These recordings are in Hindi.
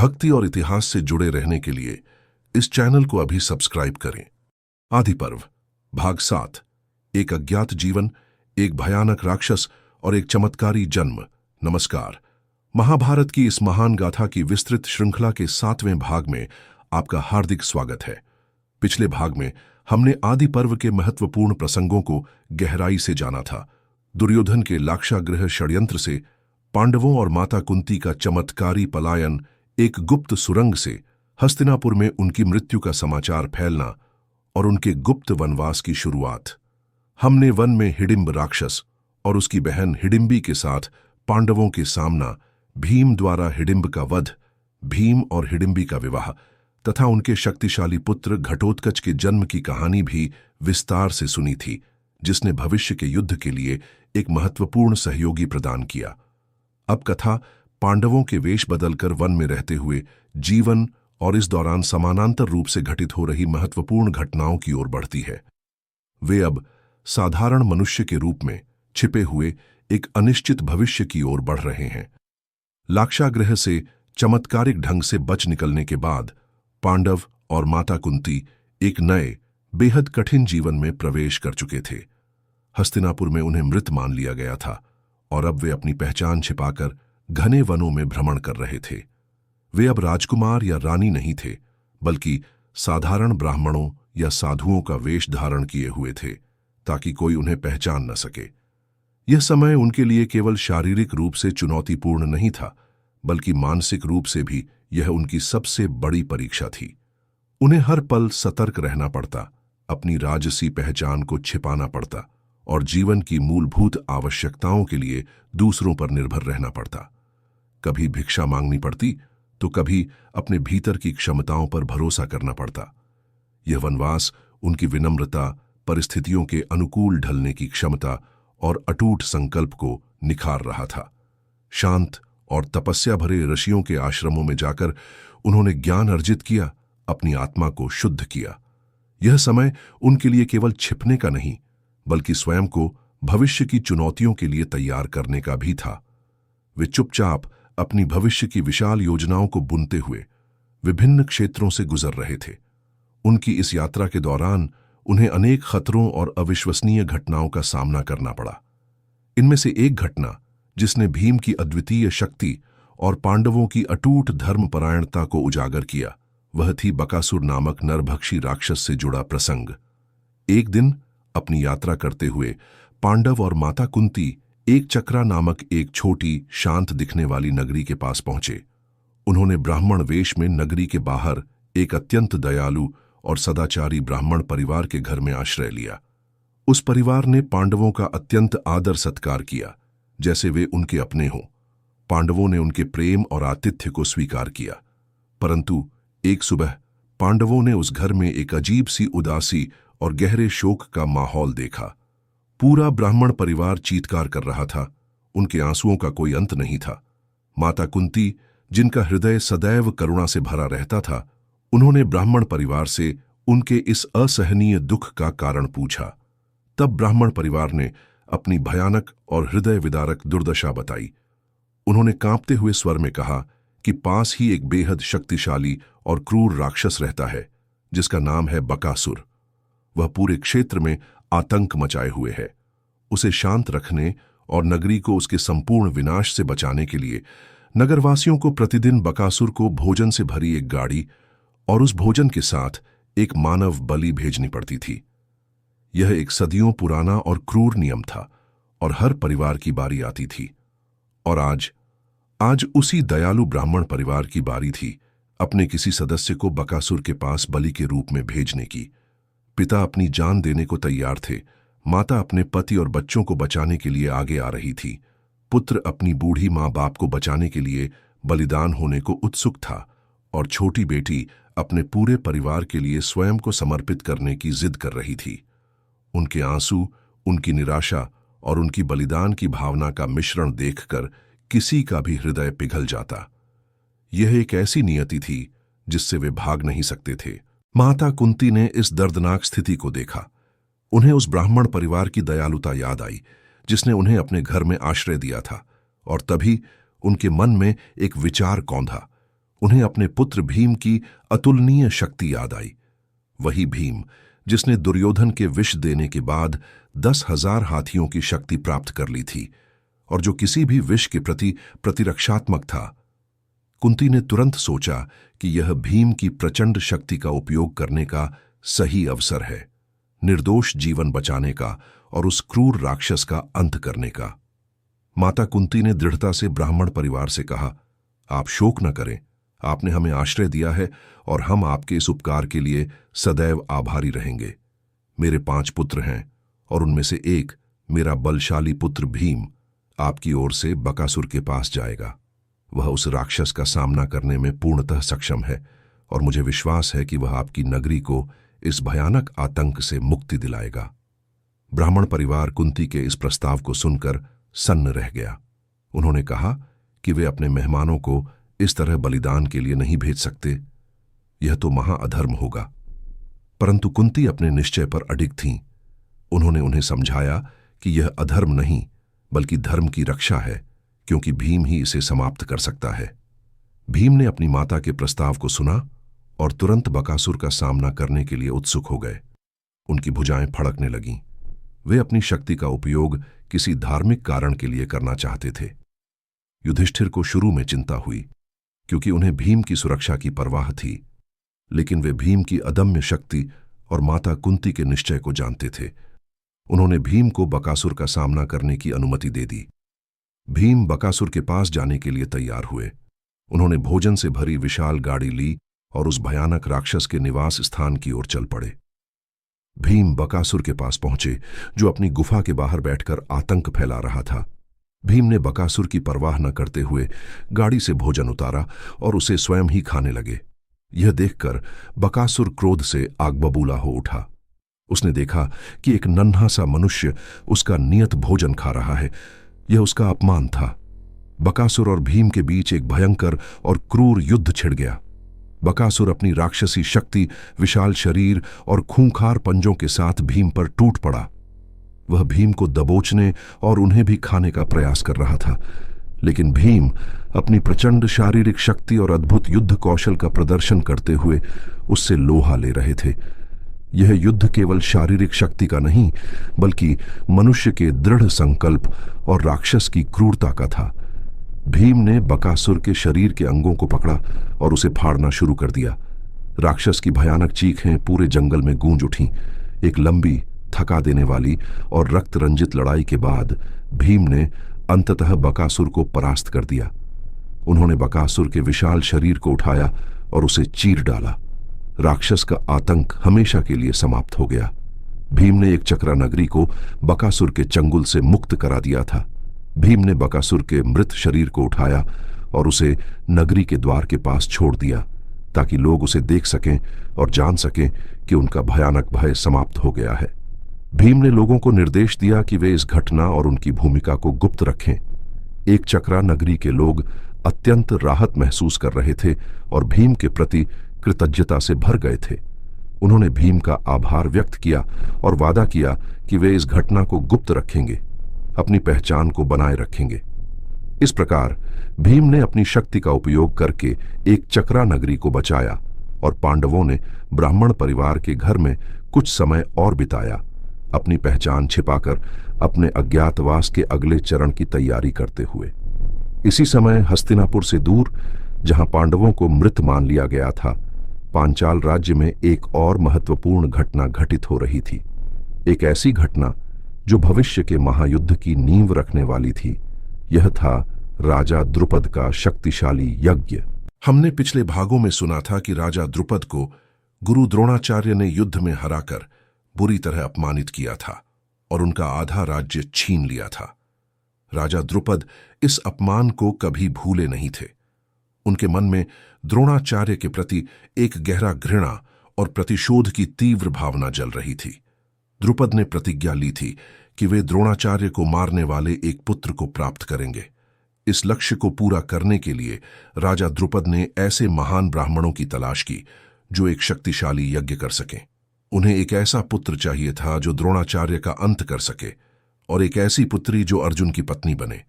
भक्ति और इतिहास से जुड़े रहने के लिए इस चैनल को अभी सब्सक्राइब करें। आदि पर्व भाग 7। एक अज्ञात जीवन, एक भयानक राक्षस और एक चमत्कारी जन्म। नमस्कार। महाभारत की इस महान गाथा की विस्तृत श्रृंखला के 7वें भाग में आपका हार्दिक स्वागत है। पिछले भाग में हमने आदि पर्व के महत्वपूर्ण प्रसंगों को गहराई से जाना था। दुर्योधन के लाक्षागृह षड्यंत्र से पांडवों और माता कुंती का चमत्कारी पलायन, एक गुप्त सुरंग से हस्तिनापुर में उनकी मृत्यु का समाचार फैलना और उनके गुप्त वनवास की शुरुआत। हमने वन में हिडिंब राक्षस और उसकी बहन हिडिंबी के साथ पांडवों के सामना, भीम द्वारा हिडिंब का वध, भीम और हिडिंबी का विवाह तथा उनके शक्तिशाली पुत्र घटोत्कच के जन्म की कहानी भी विस्तार से सुनी थी, जिसने भविष्य के युद्ध के लिए एक महत्वपूर्ण सहयोगी प्रदान किया। अब कथा पांडवों के वेश बदलकर वन में रहते हुए जीवन और इस दौरान समानांतर रूप से घटित हो रही महत्वपूर्ण घटनाओं की ओर बढ़ती है। वे अब साधारण मनुष्य के रूप में छिपे हुए एक अनिश्चित भविष्य की ओर बढ़ रहे हैं। लाक्षागृह से चमत्कारिक ढंग से बच निकलने के बाद पांडव और माता कुंती एक नए, बेहद कठिन जीवन में प्रवेश कर चुके थे। हस्तिनापुर में उन्हें मृत मान लिया गया था और अब वे अपनी पहचान छिपाकर घने वनों में भ्रमण कर रहे थे। वे अब राजकुमार या रानी नहीं थे, बल्कि साधारण ब्राह्मणों या साधुओं का वेश धारण किए हुए थे, ताकि कोई उन्हें पहचान न सके। यह समय उनके लिए केवल शारीरिक रूप से चुनौतीपूर्ण नहीं था, बल्कि मानसिक रूप से भी यह उनकी सबसे बड़ी परीक्षा थी। उन्हें हर पल सतर्क रहना पड़ता, अपनी राजसी पहचान को छिपाना पड़ता और जीवन की मूलभूत आवश्यकताओं के लिए दूसरों पर निर्भर रहना पड़ता। कभी भिक्षा मांगनी पड़ती तो कभी अपने भीतर की क्षमताओं पर भरोसा करना पड़ता। यह वनवास उनकी विनम्रता, परिस्थितियों के अनुकूल ढलने की क्षमता और अटूट संकल्प को निखार रहा था। शांत और तपस्या भरे ऋषियों के आश्रमों में जाकर उन्होंने ज्ञान अर्जित किया, अपनी आत्मा को शुद्ध किया। यह समय उनके लिए केवल छिपने का नहीं, बल्कि स्वयं को भविष्य की चुनौतियों के लिए तैयार करने का भी था। वे चुपचाप अपनी भविष्य की विशाल योजनाओं को बुनते हुए विभिन्न क्षेत्रों से गुजर रहे थे। उनकी इस यात्रा के दौरान उन्हें अनेक खतरों और अविश्वसनीय घटनाओं का सामना करना पड़ा। इनमें से एक घटना जिसने भीम की अद्वितीय शक्ति और पांडवों की अटूट धर्मपरायणता को उजागर किया, वह थी बकासुर नामक नरभक्षी राक्षस से जुड़ा प्रसंग। एक दिन अपनी यात्रा करते हुए पांडव और माता कुंती एक चक्रा नामक एक छोटी, शांत दिखने वाली नगरी के पास पहुंचे। उन्होंने ब्राह्मण वेश में नगरी के बाहर एक अत्यंत दयालु और सदाचारी ब्राह्मण परिवार के घर में आश्रय लिया। उस परिवार ने पांडवों का अत्यंत आदर सत्कार किया, जैसे वे उनके अपने हों। पांडवों ने उनके प्रेम और आतिथ्य को स्वीकार किया, परंतु एक सुबह पांडवों ने उस घर में एक अजीब सी उदासी और गहरे शोक का माहौल देखा। पूरा ब्राह्मण परिवार चीत्कार कर रहा था, उनके आंसुओं का कोई अंत नहीं था। माता कुंती, जिनका हृदय सदैव करुणा से भरा रहता था, उन्होंने ब्राह्मण परिवार से उनके इस असहनीय दुख का कारण पूछा। तब ब्राह्मण परिवार ने अपनी भयानक और हृदय विदारक दुर्दशा बताई। उन्होंने कांपते हुए स्वर में कहा कि पास ही एक बेहद शक्तिशाली और क्रूर राक्षस रहता है, जिसका नाम है बकासुर। वह पूरे क्षेत्र में आतंक मचाए हुए है। उसे शांत रखने और नगरी को उसके संपूर्ण विनाश से बचाने के लिए नगरवासियों को प्रतिदिन बकासुर को भोजन से भरी एक गाड़ी और उस भोजन के साथ एक मानव बलि भेजनी पड़ती थी। यह एक सदियों पुराना और क्रूर नियम था और हर परिवार की बारी आती थी। और आज उसी दयालु ब्राह्मण परिवार की बारी थी अपने किसी सदस्य को बकासुर के पास बलि के रूप में भेजने की। पिता अपनी जान देने को तैयार थे, माता अपने पति और बच्चों को बचाने के लिए आगे आ रही थी, पुत्र अपनी बूढ़ी माँ बाप को बचाने के लिए बलिदान होने को उत्सुक था और छोटी बेटी अपने पूरे परिवार के लिए स्वयं को समर्पित करने की जिद कर रही थी। उनके आंसू, उनकी निराशा और उनकी बलिदान की भावना का मिश्रण देखकर किसी का भी हृदय पिघल जाता। यह एक ऐसी नियति थी जिससे वे भाग नहीं सकते थे। माता कुंती ने इस दर्दनाक स्थिति को देखा। उन्हें उस ब्राह्मण परिवार की दयालुता याद आई, जिसने उन्हें अपने घर में आश्रय दिया था, और तभी उनके मन में एक विचार कौंधा। उन्हें अपने पुत्र भीम की अतुलनीय शक्ति याद आई। वही भीम जिसने दुर्योधन के विष देने के बाद 10,000 हाथियों की शक्ति प्राप्त कर ली थी और जो किसी भी विष के प्रति प्रतिरक्षात्मक था। कुंती ने तुरंत सोचा कि यह भीम की प्रचंड शक्ति का उपयोग करने का सही अवसर है, निर्दोष जीवन बचाने का और उस क्रूर राक्षस का अंत करने का। माता कुंती ने दृढ़ता से ब्राह्मण परिवार से कहा, आप शोक न करें, आपने हमें आश्रय दिया है और हम आपके इस उपकार के लिए सदैव आभारी रहेंगे। मेरे 5 पुत्र हैं और उनमें से एक, मेरा बलशाली पुत्र भीम, आपकी ओर से बकासुर के पास जाएगा। वह उस राक्षस का सामना करने में पूर्णतः सक्षम है और मुझे विश्वास है कि वह आपकी नगरी को इस भयानक आतंक से मुक्ति दिलाएगा। ब्राह्मण परिवार कुंती के इस प्रस्ताव को सुनकर सन्न रह गया। उन्होंने कहा कि वे अपने मेहमानों को इस तरह बलिदान के लिए नहीं भेज सकते, यह तो महाअधर्म होगा। परंतु कुंती अपने निश्चय पर अडिग थीं। उन्होंने उन्हें समझाया कि यह अधर्म नहीं बल्कि धर्म की रक्षा है, क्योंकि भीम ही इसे समाप्त कर सकता है। भीम ने अपनी माता के प्रस्ताव को सुना और तुरंत बकासुर का सामना करने के लिए उत्सुक हो गए। उनकी भुजाएं फड़कने लगीं। वे अपनी शक्ति का उपयोग किसी धार्मिक कारण के लिए करना चाहते थे। युधिष्ठिर को शुरू में चिंता हुई, क्योंकि उन्हें भीम की सुरक्षा की परवाह थी, लेकिन वे भीम की अदम्य शक्ति और माता कुंती के निश्चय को जानते थे। उन्होंने भीम को बकासुर का सामना करने की अनुमति दे दी। भीम बकासुर के पास जाने के लिए तैयार हुए। उन्होंने भोजन से भरी विशाल गाड़ी ली और उस भयानक राक्षस के निवास स्थान की ओर चल पड़े। भीम बकासुर के पास पहुंचे, जो अपनी गुफा के बाहर बैठकर आतंक फैला रहा था। भीम ने बकासुर की परवाह न करते हुए गाड़ी से भोजन उतारा और उसे स्वयं ही खाने लगे। यह देखकर बकासुर क्रोध से आग बबूला हो उठा। उसने देखा कि एक नन्हा सा मनुष्य उसका नियत भोजन खा रहा है। यह उसका अपमान था। बकासुर और भीम के बीच एक भयंकर और क्रूर युद्ध छिड़ गया। बकासुर अपनी राक्षसी शक्ति, विशाल शरीर और खूंखार पंजों के साथ भीम पर टूट पड़ा। वह भीम को दबोचने और उन्हें भी खाने का प्रयास कर रहा था, लेकिन भीम अपनी प्रचंड शारीरिक शक्ति और अद्भुत युद्ध कौशल का प्रदर्शन करते हुए उससे लोहा ले रहे थे। यह युद्ध केवल शारीरिक शक्ति का नहीं, बल्कि मनुष्य के दृढ़ संकल्प और राक्षस की क्रूरता का था। भीम ने बकासुर के शरीर के अंगों को पकड़ा और उसे फाड़ना शुरू कर दिया। राक्षस की भयानक चीखें पूरे जंगल में गूंज उठीं। एक लंबी, थका देने वाली और रक्त रंजित लड़ाई के बाद भीम ने अंततः बकासुर को परास्त कर दिया। उन्होंने बकासुर के विशाल शरीर को उठाया और उसे चीर डाला। राक्षस का आतंक हमेशा के लिए समाप्त हो गया। भीम ने एक चक्रा नगरी को बकासुर के चंगुल से मुक्त करा दिया था। भीम ने बकासुर के मृत शरीर को उठाया और उसे नगरी के द्वार के पास छोड़ दिया, ताकि लोग उसे देख सकें और जान सकें कि उनका भयानक भय समाप्त हो गया है। भीम ने लोगों को निर्देश दिया कि वे इस घटना और उनकी भूमिका को गुप्त रखें। एक चक्रा नगरी के लोग अत्यंत राहत महसूस कर रहे थे और भीम के प्रति कृतज्ञता से भर गए थे। उन्होंने भीम का आभार व्यक्त किया और वादा किया कि वे इस घटना को गुप्त रखेंगे, अपनी पहचान को बनाए रखेंगे। इस प्रकार भीम ने अपनी शक्ति का उपयोग करके एक चक्रा नगरी को बचाया और पांडवों ने ब्राह्मण परिवार के घर में कुछ समय और बिताया, अपनी पहचान छिपाकर अपने अज्ञातवास के अगले चरण की तैयारी करते हुए। इसी समय हस्तिनापुर से दूर, जहां पांडवों को मृत मान लिया गया था, पांचाल राज्य में एक और महत्वपूर्ण घटना घटित हो रही थी। एक ऐसी घटना जो भविष्य के महायुद्ध की नींव रखने वाली थी। यह था राजा द्रुपद का शक्तिशाली यज्ञ। हमने पिछले भागों में सुना था कि राजा द्रुपद को गुरु द्रोणाचार्य ने युद्ध में हराकर बुरी तरह अपमानित किया था और उनका आधा राज्य छीन लिया था। राजा द्रुपद इस अपमान को कभी भूले नहीं थे। उनके मन में द्रोणाचार्य के प्रति एक गहरा घृणा और प्रतिशोध की तीव्र भावना जल रही थी। द्रुपद ने प्रतिज्ञा ली थी कि वे द्रोणाचार्य को मारने वाले एक पुत्र को प्राप्त करेंगे। इस लक्ष्य को पूरा करने के लिए राजा द्रुपद ने ऐसे महान ब्राह्मणों की तलाश की जो एक शक्तिशाली यज्ञ कर सकें। उन्हें एक ऐसा पुत्र चाहिए था जो द्रोणाचार्य का अंत कर सके और एक ऐसी पुत्री जो अर्जुन की पत्नी बने।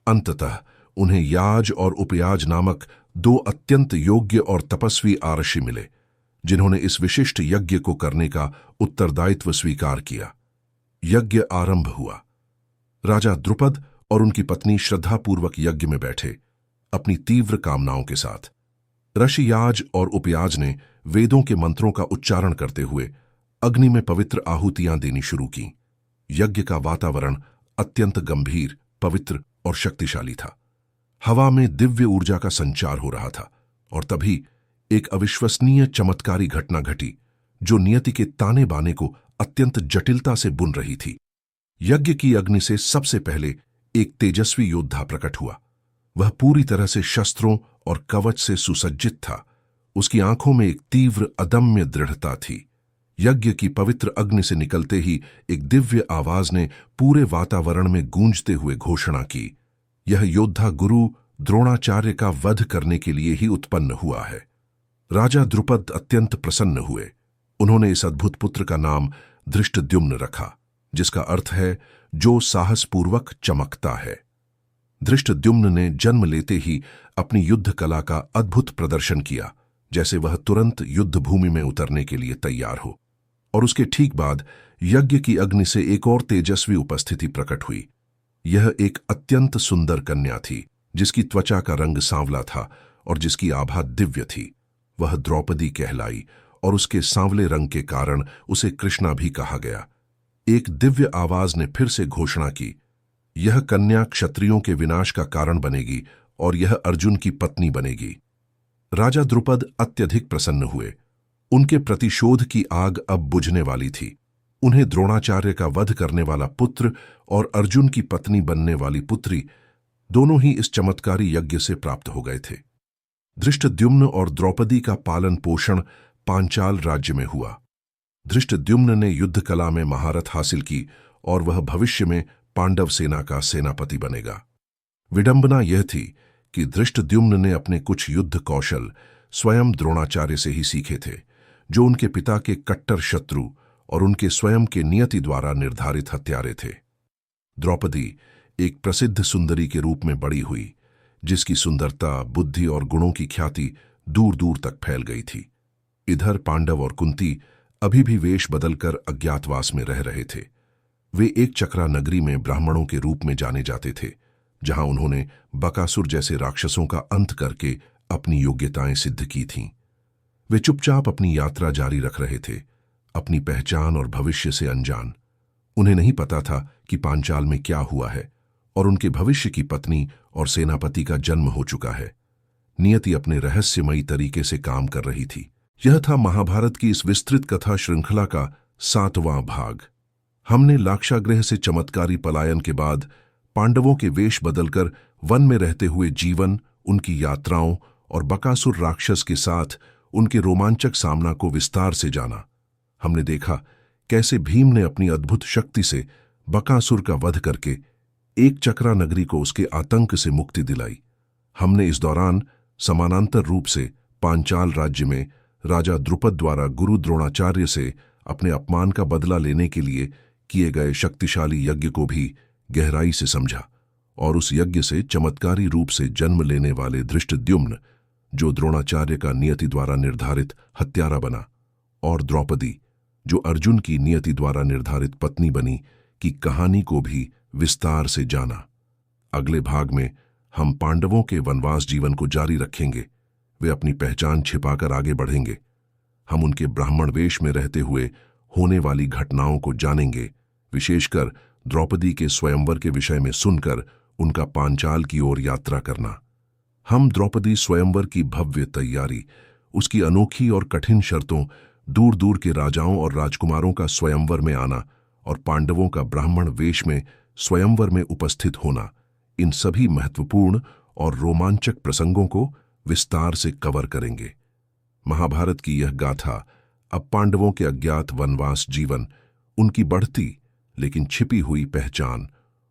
अंततः उन्हें याज और उपयाज नामक दो अत्यंत योग्य और तपस्वी आरषि मिले, जिन्होंने इस विशिष्ट यज्ञ को करने का उत्तरदायित्व स्वीकार किया। यज्ञ आरंभ हुआ। राजा द्रुपद और उनकी पत्नी श्रद्धापूर्वक यज्ञ में बैठे, अपनी तीव्र कामनाओं के साथ। ऋषि याज और उपयाज ने वेदों के मंत्रों का उच्चारण करते हुए अग्नि में पवित्र आहुतियां देनी शुरू की। यज्ञ का वातावरण अत्यंत गंभीर, पवित्र और शक्तिशाली था। हवा में दिव्य ऊर्जा का संचार हो रहा था, और तभी एक अविश्वसनीय चमत्कारी घटना घटी, जो नियति के ताने बाने को अत्यंत जटिलता से बुन रही थी। यज्ञ की अग्नि से सबसे पहले एक तेजस्वी योद्धा प्रकट हुआ। वह पूरी तरह से शस्त्रों और कवच से सुसज्जित था। उसकी आंखों में एक तीव्र अदम्य दृढ़ता थी। यज्ञ की पवित्र अग्नि से निकलते ही एक दिव्य आवाज ने पूरे वातावरण में गूंजते हुए घोषणा की, यह योद्धा गुरु द्रोणाचार्य का वध करने के लिए ही उत्पन्न हुआ है। राजा द्रुपद अत्यंत प्रसन्न हुए। उन्होंने इस अद्भुत पुत्र का नाम धृष्टद्युम्न रखा, जिसका अर्थ है जो साहसपूर्वक चमकता है। धृष्टद्युम्न ने जन्म लेते ही अपनी युद्ध कला का अद्भुत प्रदर्शन किया, जैसे वह तुरंत युद्ध भूमि में उतरने के लिए तैयार हो। और उसके ठीक बाद यज्ञ की अग्नि से एक और तेजस्वी उपस्थिति प्रकट हुई। यह एक अत्यंत सुंदर कन्या थी, जिसकी त्वचा का रंग सांवला था और जिसकी आभा दिव्य थी। वह द्रौपदी कहलाई, और उसके सांवले रंग के कारण उसे कृष्णा भी कहा गया। एक दिव्य आवाज ने फिर से घोषणा की, यह कन्या क्षत्रियों के विनाश का कारण बनेगी और यह अर्जुन की पत्नी बनेगी। राजा द्रुपद अत्यधिक प्रसन्न हुए। उनके प्रतिशोध की आग अब बुझने वाली थी। उन्हें द्रोणाचार्य का वध करने वाला पुत्र और अर्जुन की पत्नी बनने वाली पुत्री, दोनों ही इस चमत्कारी यज्ञ से प्राप्त हो गए थे। धृष्टद्युम्न और द्रौपदी का पालन पोषण पांचाल राज्य में हुआ। धृष्टद्युम्न ने युद्ध कला में महारत हासिल की और वह भविष्य में पांडव सेना का सेनापति बनेगा। विडंबना यह थी कि धृष्टद्युम्न ने अपने कुछ युद्ध कौशल स्वयं द्रोणाचार्य से ही सीखे थे, जो उनके पिता के कट्टर शत्रु और उनके स्वयं के नियति द्वारा निर्धारित हत्यारे थे। द्रौपदी एक प्रसिद्ध सुंदरी के रूप में बड़ी हुई, जिसकी सुंदरता, बुद्धि और गुणों की ख्याति दूर दूर तक फैल गई थी। इधर पांडव और कुंती अभी भी वेश बदलकर अज्ञातवास में रह रहे थे। वे एक चक्रा नगरी में ब्राह्मणों के रूप में जाने जाते थे, जहां उन्होंने बकासुर जैसे राक्षसों का अंत करके अपनी योग्यताएं सिद्ध की थीं। वे चुपचाप अपनी यात्रा जारी रख रहे थे, अपनी पहचान और भविष्य से अनजान। उन्हें नहीं पता था कि पांचाल में क्या हुआ है और उनके भविष्य की पत्नी और सेनापति का जन्म हो चुका है। नियति अपने रहस्यमयी तरीके से काम कर रही थी। यह था महाभारत की इस विस्तृत कथा श्रृंखला का 7वां भाग। हमने लाक्षागृह से चमत्कारी पलायन के बाद पांडवों के वेश बदलकर वन में रहते हुए जीवन, उनकी यात्राओं और बकासुर राक्षस के साथ उनके रोमांचक सामना को विस्तार से जाना। हमने देखा कैसे भीम ने अपनी अद्भुत शक्ति से बकासुर का वध करके एक चक्रा नगरी को उसके आतंक से मुक्ति दिलाई। हमने इस दौरान समानांतर रूप से पांचाल राज्य में राजा द्रुपद द्वारा गुरु द्रोणाचार्य से अपने अपमान का बदला लेने के लिए किए गए शक्तिशाली यज्ञ को भी गहराई से समझा, और उस यज्ञ से चमत्कारी रूप से जन्म लेने वाले धृष्टद्युम्न, जो द्रोणाचार्य का नियति द्वारा निर्धारित हत्यारा बना, और द्रौपदी, जो अर्जुन की नियति द्वारा निर्धारित पत्नी बनी, की कहानी को भी विस्तार से जाना। अगले भाग में हम पांडवों के वनवास जीवन को जारी रखेंगे। वे अपनी पहचान छिपाकर आगे बढ़ेंगे। हम उनके ब्राह्मण वेश में रहते हुए होने वाली घटनाओं को जानेंगे, विशेषकर द्रौपदी के स्वयंवर के विषय में सुनकर उनका पांचाल की ओर यात्रा करना। हम द्रौपदी स्वयंवर की भव्य तैयारी, उसकी अनोखी और कठिन शर्तों, दूर दूर के राजाओं और राजकुमारों का स्वयंवर में आना और पांडवों का ब्राह्मण वेश में स्वयंवर में उपस्थित होना, इन सभी महत्वपूर्ण और रोमांचक प्रसंगों को विस्तार से कवर करेंगे। महाभारत की यह गाथा अब पांडवों के अज्ञात वनवास जीवन, उनकी बढ़ती लेकिन छिपी हुई पहचान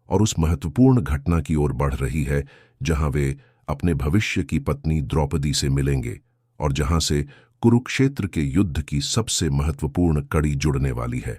और उस महत्वपूर्ण घटना की ओर बढ़ रही है जहां वे अपने भविष्य की पत्नी द्रौपदी से मिलेंगे और जहां से कुरुक्षेत्र के युद्ध की सबसे महत्वपूर्ण कड़ी जुड़ने वाली है।